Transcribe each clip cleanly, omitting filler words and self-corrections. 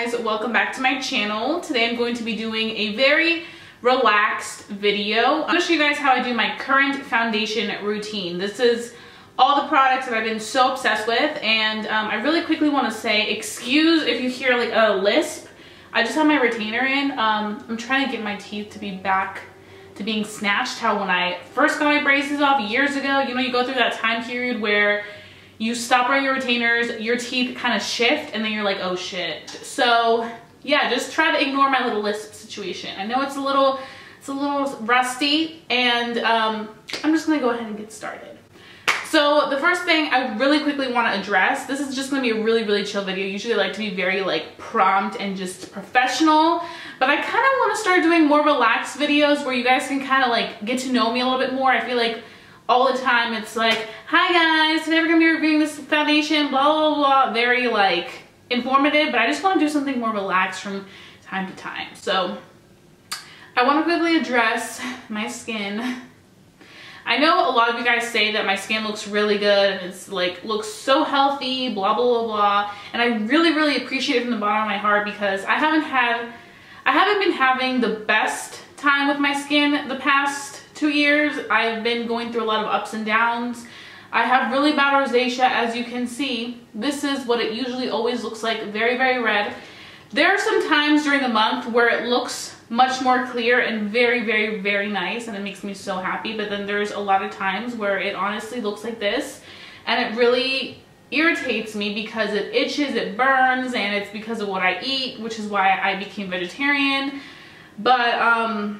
guys, welcome back to my channel. Today I'm going to be doing a very relaxed video. I'm going to show you guys how I do my current foundation routine. This is all the products that I've been so obsessed with, and I really quickly want to say, excuse if you hear like a lisp. I just have my retainer in. I'm trying to get my teeth to be back to being snatched. How when I first got my braces off years ago, you know, you go through that time period where you stop wearing your retainers, your teeth kind of shift, and then you're like, oh shit. So yeah, just try to ignore my little lisp situation. I know it's a little rusty, and I'm just gonna go ahead and get started. So the first thing I really quickly want to address, this is just gonna be a really chill video. Usually I like to be very like prompt and just professional, but I kind of want to start doing more relaxed videos where you guys can kind of like get to know me a little bit more. I feel like all the time it's like, hi guys, today we're gonna be reviewing this foundation, blah blah blah, very like informative, but I just want to do something more relaxed from time to time. So I want to quickly address my skin. I know a lot of you guys say that my skin looks really good and it's like looks so healthy, blah blah blah blah, and I really appreciate it from the bottom of my heart, because I haven't been having the best time with my skin the past 2 years. I've been going through a lot of ups and downs. I have really bad rosacea, as you can see. This is what it usually always looks like, very red. There are some times during the month where it looks much more clear and very nice, and it makes me so happy, but then there's a lot of times where it honestly looks like this, and it really irritates me because it itches, it burns, and it's because of what I eat, which is why I became vegetarian. But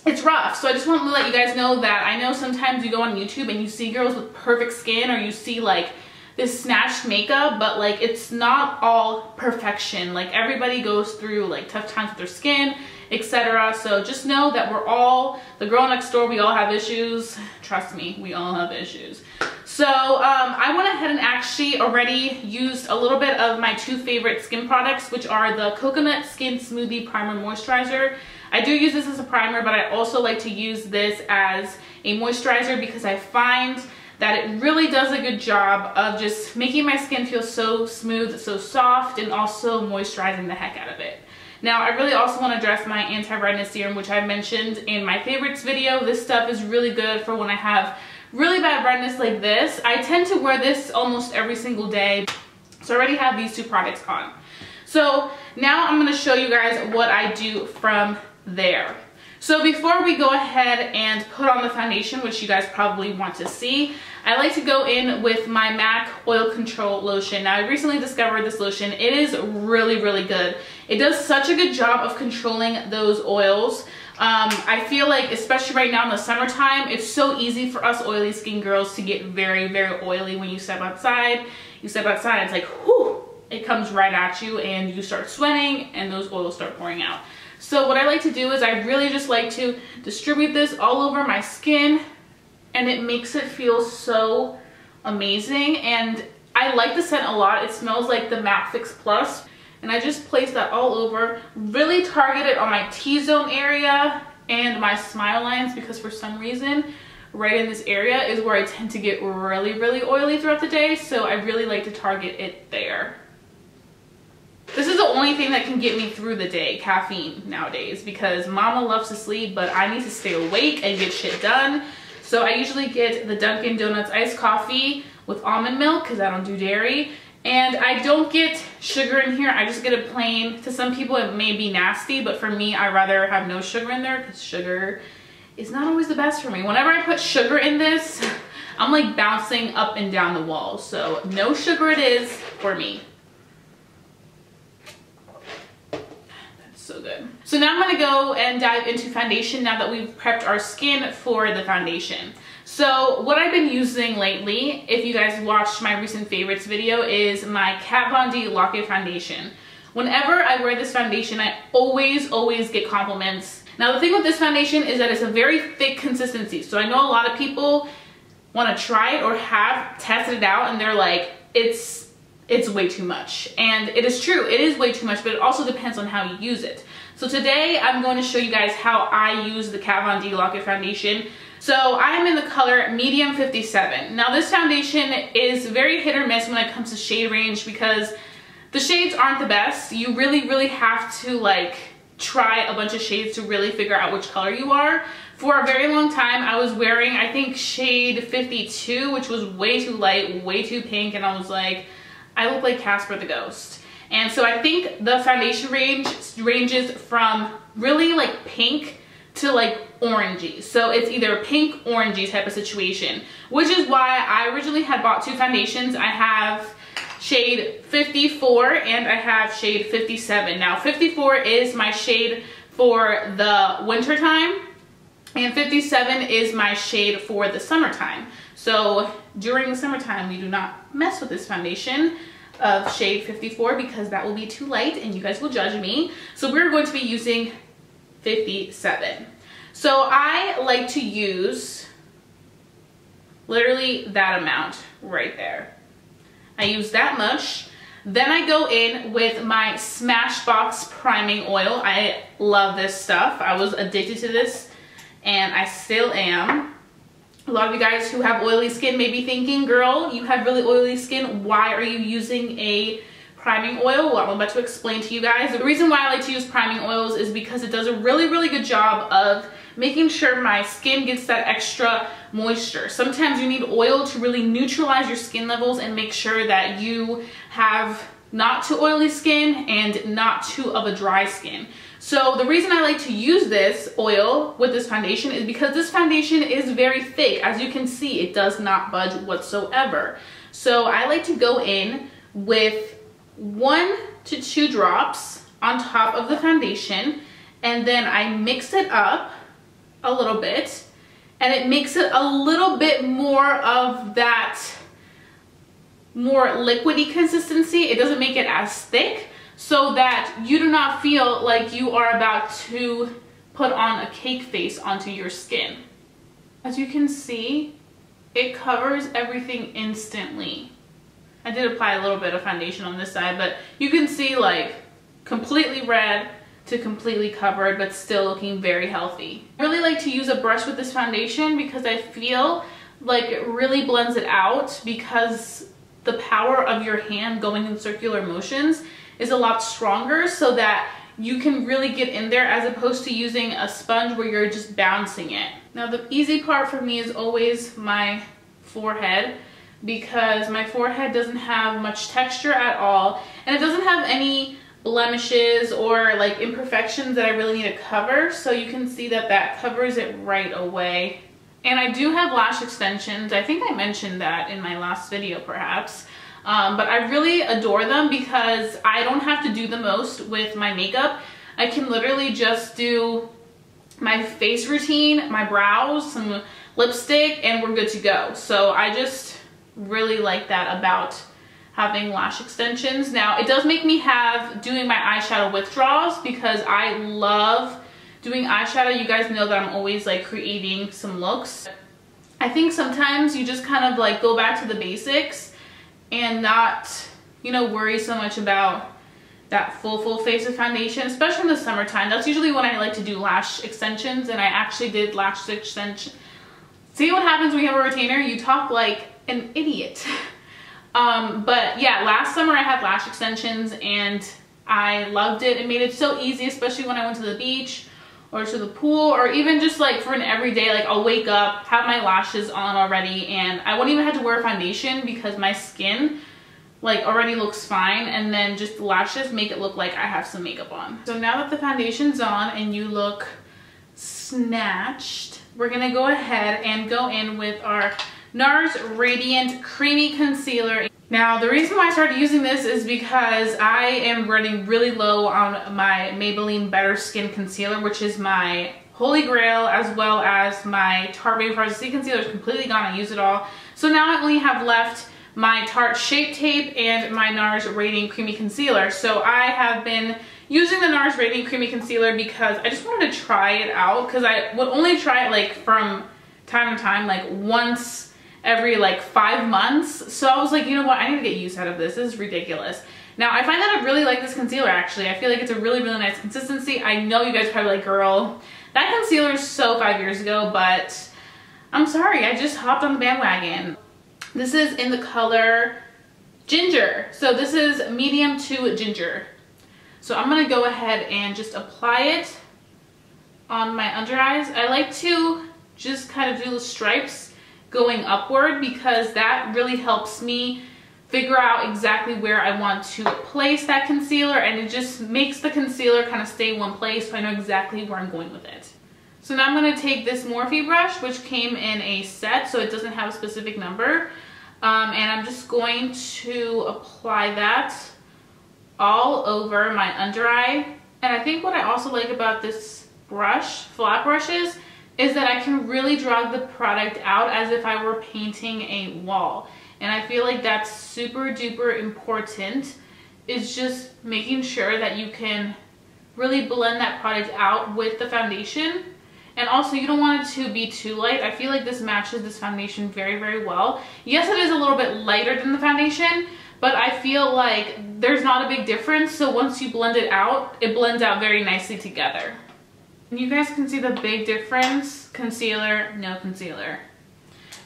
it's rough. So I just want to let you guys know that I know sometimes you go on YouTube and you see girls with perfect skin, or you see like this snatched makeup, but like it's not all perfection. Like everybody goes through like tough times with their skin, etc. So just know that we're all the girl next door. We all have issues. Trust me, we all have issues. So I went ahead and actually already used a little bit of my two favorite skin products, which are the Coconut Skin Smoothie Primer Moisturizer. I do use this as a primer, but I also like to use this as a moisturizer because I find that it really does a good job of just making my skin feel so smooth, so soft, and also moisturizing the heck out of it. Now, I really also want to address my anti-redness serum, which I mentioned in my favorites video. This stuff is really good for when I have really bad redness like this. I tend to wear this almost every single day, so I already have these two products on. So now I'm going to show you guys what I do from there. So before we go ahead and put on the foundation, which you guys probably want to see, I like to go in with my MAC Oil Control Lotion. Now, I recently discovered this lotion. It is really good. It does such a good job of controlling those oils. I feel like, especially right now in the summertime, it's so easy for us oily skin girls to get very oily when you step outside. You step outside, it's like, whew, it comes right at you, and you start sweating, and those oils start pouring out. So what I like to do is I really just like to distribute this all over my skin, and it makes it feel so amazing. And I like the scent a lot. It smells like the Matte Fix Plus, and I just place that all over, really target it on my T-zone area and my smile lines, because for some reason right in this area is where I tend to get really oily throughout the day, so I really like to target it there. This is the only thing that can get me through the day, caffeine nowadays, because mama loves to sleep, but I need to stay awake and get shit done. So I usually get the Dunkin' Donuts iced coffee with almond milk, because I don't do dairy. And I don't get sugar in here, I just get a plain. To some people it may be nasty, but for me, I rather have no sugar in there, because sugar is not always the best for me. Whenever I put sugar in this, I'm like bouncing up and down the walls. So no sugar it is for me. So good. So now I'm going to go and dive into foundation now that we've prepped our skin for the foundation. So what I've been using lately, if you guys watched my recent favorites video, is my Kat Von D Lock-It Foundation. Whenever I wear this foundation, I always get compliments. Now the thing with this foundation is that it's a very thick consistency. So I know a lot of people want to try it or have tested it out, and they're like, it's way too much. And it is true, it is way too much, but it also depends on how you use it. So today I'm going to show you guys how I use the Kat Von D Lock-It Foundation. So I am in the color medium 57. Now this foundation is very hit or miss when it comes to shade range, because The shades aren't the best. You really have to like try a bunch of shades to really figure out which color you are. For a very long time, I was wearing, I think, shade 52, which was way too light, way too pink, and I was like, I look like Casper the Ghost. And so I think the foundation range ranges from really like pink to like orangey. So it's either pink, orangey type of situation, which is why I originally had bought two foundations. I have shade 54 and I have shade 57. Now 54 is my shade for the winter time and 57 is my shade for the summertime. So during the summertime, we do not mess with this foundation of shade 54 because that will be too light and you guys will judge me. So we're going to be using 57. So I like to use literally that amount right there. I use that much. Then I go in with my Smashbox priming oil. I love this stuff. I was addicted to this and I still am. A lot of you guys who have oily skin may be thinking, girl, you have really oily skin. Why are you using a priming oil? Well, I'm about to explain to you guys. The reason why I like to use priming oils is because it does a really good job of making sure my skin gets that extra moisture. Sometimes you need oil to really neutralize your skin levels and make sure that you have not too oily skin and not too of a dry skin. So the reason I like to use this oil with this foundation is because this foundation is very thick. As you can see, it does not budge whatsoever. So I like to go in with 1 to 2 drops on top of the foundation, and then I mix it up a little bit, and it makes it a little bit more of that more liquidy consistency. It doesn't make it as thick, so that you do not feel like you are about to put on a cake face onto your skin. As you can see, it covers everything instantly. I did apply a little bit of foundation on this side, but you can see like completely red to completely covered, but still looking very healthy. I really like to use a brush with this foundation because I feel like it really blends it out, because the power of your hand going in circular motions is a lot stronger, so that you can really get in there as opposed to using a sponge where you're just bouncing it. Now the easy part for me is always my forehead, because my forehead doesn't have much texture at all, and it doesn't have any blemishes or like imperfections that I really need to cover. So you can see that that covers it right away. And I do have lash extensions. I think I mentioned that in my last video perhaps. But I really adore them because I don't have to do the most with my makeup. I can literally just do my face routine, my brows, some lipstick, and we're good to go. So I just really like that about having lash extensions. Now it does make me doing my eyeshadow withdrawals, because I love doing eyeshadow. You guys know that I'm always like creating some looks. I think sometimes you just kind of like go back to the basics and not, you know, worry so much about that full face of foundation, especially in the summertime. That's usually when I like to do lash extensions, and I actually did lash extension. See what happens when you have a retainer? You talk like an idiot. But yeah, last summer I had lash extensions and I loved it. It made it so easy, especially when I went to the beach or to the pool, or even just like for an everyday, like I'll wake up, have my lashes on already, and I won't even have to wear foundation because my skin like already looks fine, and then just the lashes make it look like I have some makeup on. So now that the foundation's on and you look snatched, we're gonna go ahead and go in with our Nars Radiant Creamy Concealer. Now the reason why I started using this is because I am running really low on my Maybelline Better Skin Concealer, which is my holy grail, as well as my Tarte Baby Privacy Concealer is completely gone. I use it all. So now I only have left my Tarte Shape Tape and my Nars Radiant Creamy Concealer. So I have been using the Nars Radiant Creamy Concealer because I just wanted to try it out, because I would only try it like from time to time, like once every like 5 months. So I was like, you know what, I need to get use out of this. This is ridiculous. Now I find that I really like this concealer actually. I feel like it's a really nice consistency. I know you guys are probably like, girl, that concealer is so 5 years ago, but I'm sorry, I just hopped on the bandwagon. This is in the color ginger. So this is medium to ginger. So I'm gonna go ahead and just apply it on my under eyes. I like to just kind of do the stripes going upward because that really helps me figure out exactly where I want to place that concealer, and it just makes the concealer kind of stay in one place so I know exactly where I'm going with it. So now I'm going to take this Morphe brush, which came in a set, so it doesn't have a specific number, and I'm just going to apply that all over my under eye. And I think what I also like about this brush, flat brushes, is that I can really drag the product out as if I were painting a wall. And I feel like that's super duper important, is just making sure that you can really blend that product out with the foundation. And also, you don't want it to be too light. I feel like this matches this foundation very, very well. Yes, it is a little bit lighter than the foundation, but I feel like there's not a big difference. So once you blend it out, it blends out very nicely together. And you guys can see the big difference. Concealer, no concealer.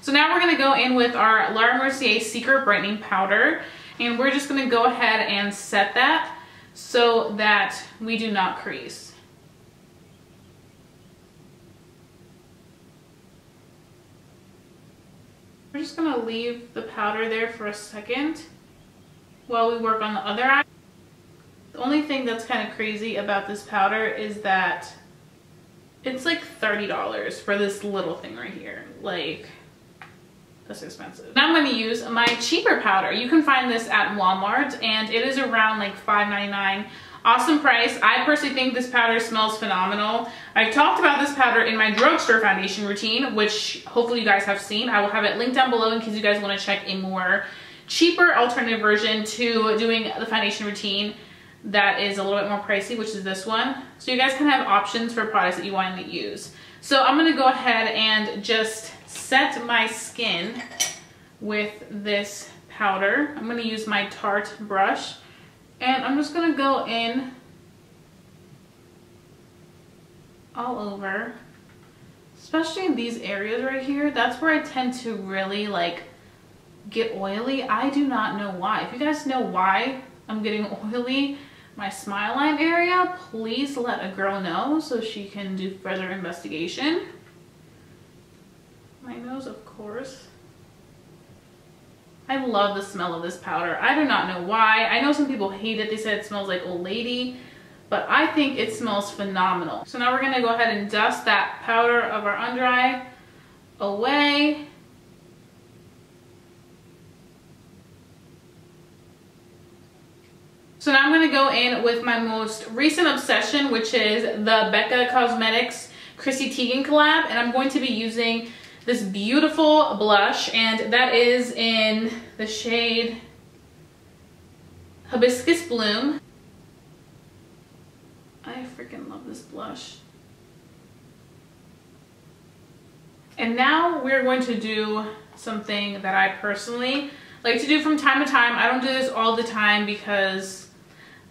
So now we're gonna go in with our Laura Mercier Secret Brightening Powder, and we're just gonna go ahead and set that so that we do not crease. We're just gonna leave the powder there for a second while we work on the other eye. The only thing that's kind of crazy about this powder is that it's like $30 for this little thing right here. Like, that's expensive. Now I'm going to use my cheaper powder. You can find this at Walmart, and it is around like $5.99. Awesome price. I personally think this powder smells phenomenal. I've talked about this powder in my drugstore foundation routine, which hopefully you guys have seen. I will have it linked down below in case you guys want to check a more cheaper alternative version to doing the foundation routine that is a little bit more pricey, which is this one. So you guys can have options for products that you want to use. So I'm going to go ahead and just set my skin with this powder. I'm going to use my Tarte brush, and I'm just going to go in all over, especially in these areas right here. That's where I tend to really like get oily. I do not know why. If you guys know why I'm getting oily, my smile line area, please let a girl know so she can do further investigation. My nose, of course. I love the smell of this powder. I do not know why. I know some people hate it. They said it smells like old lady, but I think it smells phenomenal. So now we're gonna go ahead and dust that powder of our under eye away. So now I'm going to go in with my most recent obsession, which is the Becca Cosmetics Chrissy Teigen collab. And I'm going to be using this beautiful blush, and that is in the shade Hibiscus Bloom. I freaking love this blush. And now we're going to do something that I personally like to do from time to time. I don't do this all the time because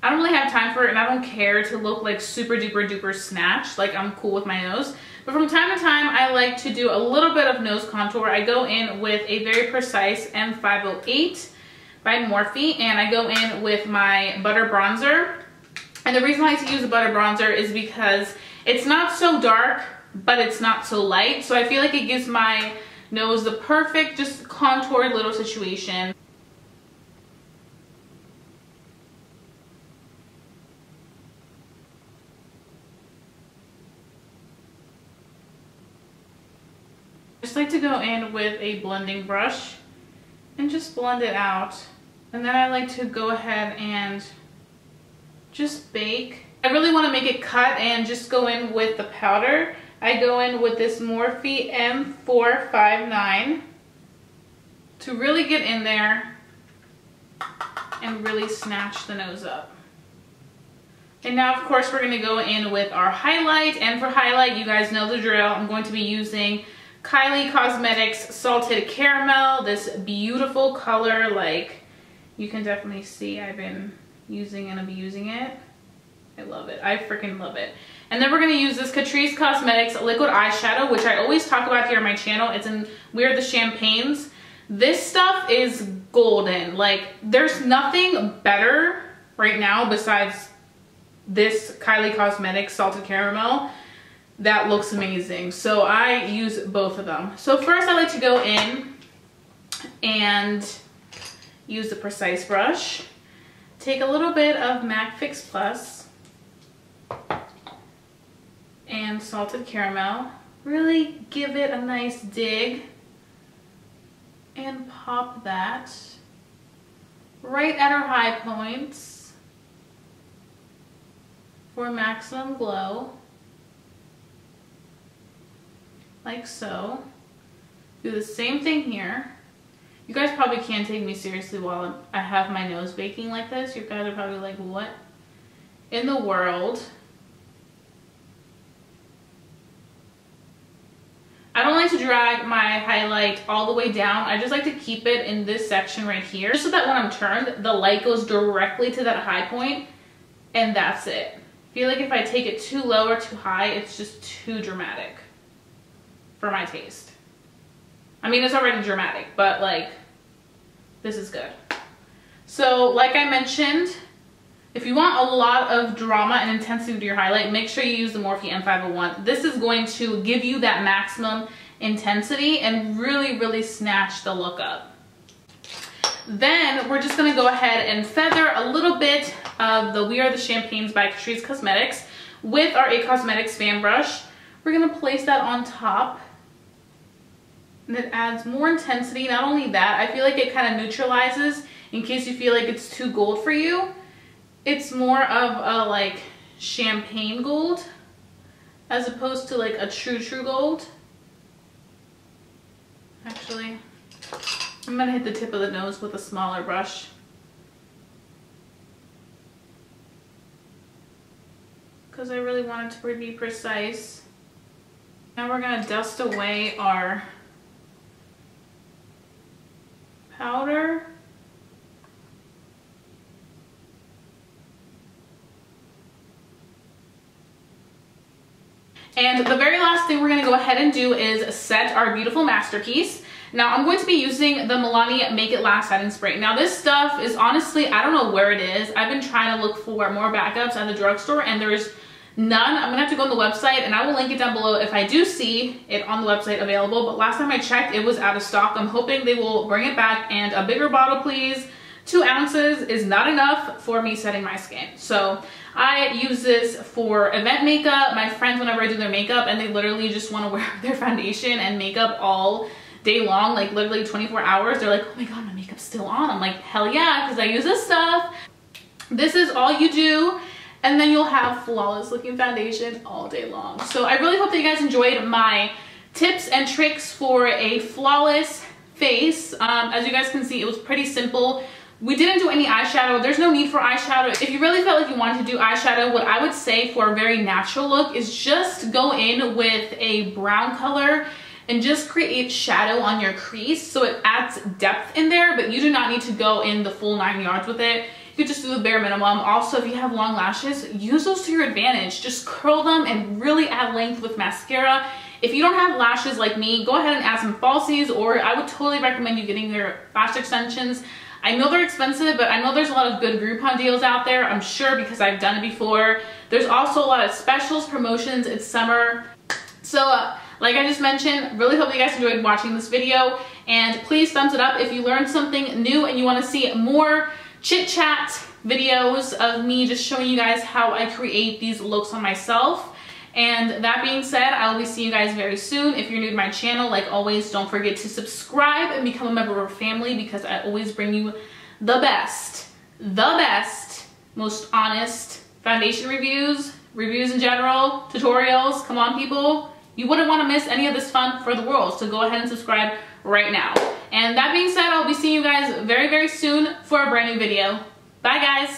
I don't really have time for it, and I don't care to look like super duper duper snatched. Like, I'm cool with my nose. But from time to time, I like to do a little bit of nose contour. I go in with a very precise M508 by Morphe, and I go in with my butter bronzer. And the reason I like to use a butter bronzer is because it's not so dark, but it's not so light. So I feel like it gives my nose the perfect, just contoured little situation. I just like to go in with a blending brush and just blend it out. And then I like to go ahead and just bake. I really want to make it cut and just go in with the powder. I go in with this Morphe M459 to really get in there and really snatch the nose up. And now, of course, we're going to go in with our highlight. And for highlight, you guys know the drill. I'm going to be using Kylie Cosmetics Salted Caramel, this beautiful color. Like, you can definitely see I've been using and abusing it. I love it. I freaking love it. And then we're going to use this Catrice Cosmetics liquid eyeshadow, which I always talk about here on my channel. It's in We Are the Champagnes. This stuff is golden. Like, there's nothing better right now besides this Kylie Cosmetics Salted Caramel that looks amazing. So I use both of them. So first I like to go in and use the Precise brush. Take a little bit of MAC Fix Plus and Salted Caramel. Really give it a nice dig and pop that right at our high points for maximum glow, like so. Do the same thing here. You guys probably can't take me seriously while I have my nose baking like this. You guys are probably like, what in the world? I don't like to drag my highlight all the way down. I just like to keep it in this section right here, just so that when I'm turned, the light goes directly to that high point, and that's it. I feel like if I take it too low or too high, it's just too dramatic for my taste. I mean, it's already dramatic, but like, this is good. So like I mentioned, if you want a lot of drama and intensity with your highlight, make sure you use the Morphe M501. This is going to give you that maximum intensity and really, really snatch the look up. Then we're just gonna go ahead and feather a little bit of the We Are the Champagnes by Catrice Cosmetics with our IT Cosmetics fan brush. We're gonna place that on top, and it adds more intensity. Not only that, I feel like it kind of neutralizes in case you feel like it's too gold for you. It's more of a like champagne gold as opposed to like a true gold. Actually, I'm gonna hit the tip of the nose with a smaller brush. Because I really want it to be precise. Now we're gonna dust away our powder. And the very last thing we're gonna go ahead and do is set our beautiful masterpiece. Now I'm going to be using the Milani Make It Last Setting Spray. Now this stuff is honestly, I don't know where it is. I've been trying to look for more backups at the drugstore and there's none. I'm gonna have to go on the website and I will link it down below if I do see it on the website available. But last time I checked, it was out of stock. I'm hoping they will bring it back, and a bigger bottle, please. 2 ounces is not enough for me setting my skin. So I use this for event makeup. My friends, whenever I do their makeup, and they literally just want to wear their foundation and makeup all day long, like literally 24 hours, they're like, oh my god, my makeup's still on. I'm like, hell yeah, because I use this stuff. This is all you do, and then you'll have flawless looking foundation all day long. So I really hope that you guys enjoyed my tips and tricks for a flawless face. As you guys can see, it was pretty simple. We didn't do any eyeshadow. There's no need for eyeshadow. If you really felt like you wanted to do eyeshadow, what I would say for a very natural look is just go in with a brown color and just create shadow on your crease so it adds depth in there, but you do not need to go in the full 9 yards with it. You could just do the bare minimum. Also, if you have long lashes, use those to your advantage. Just curl them and really add length with mascara. If you don't have lashes like me, go ahead and add some falsies, or I would totally recommend you getting your lash extensions. I know they're expensive, but I know there's a lot of good Groupon deals out there. I'm sure because I've done it before. There's also a lot of specials, promotions. It's summer. So like I just mentioned, really hope you guys enjoyed watching this video. And please thumbs it up if you learned something new and you want to see more chit chat videos of me just showing you guys how I create these looks on myself. And that being said, I will be seeing you guys very soon. If you're new to my channel, like always, don't forget to subscribe and become a member of our family, because I always bring you the best, most honest foundation reviews in general, tutorials. Come on, people. You wouldn't want to miss any of this fun for the world, so go ahead and subscribe right now. And that being said, I'll be seeing you guys very, very soon for a brand new video. Bye, guys.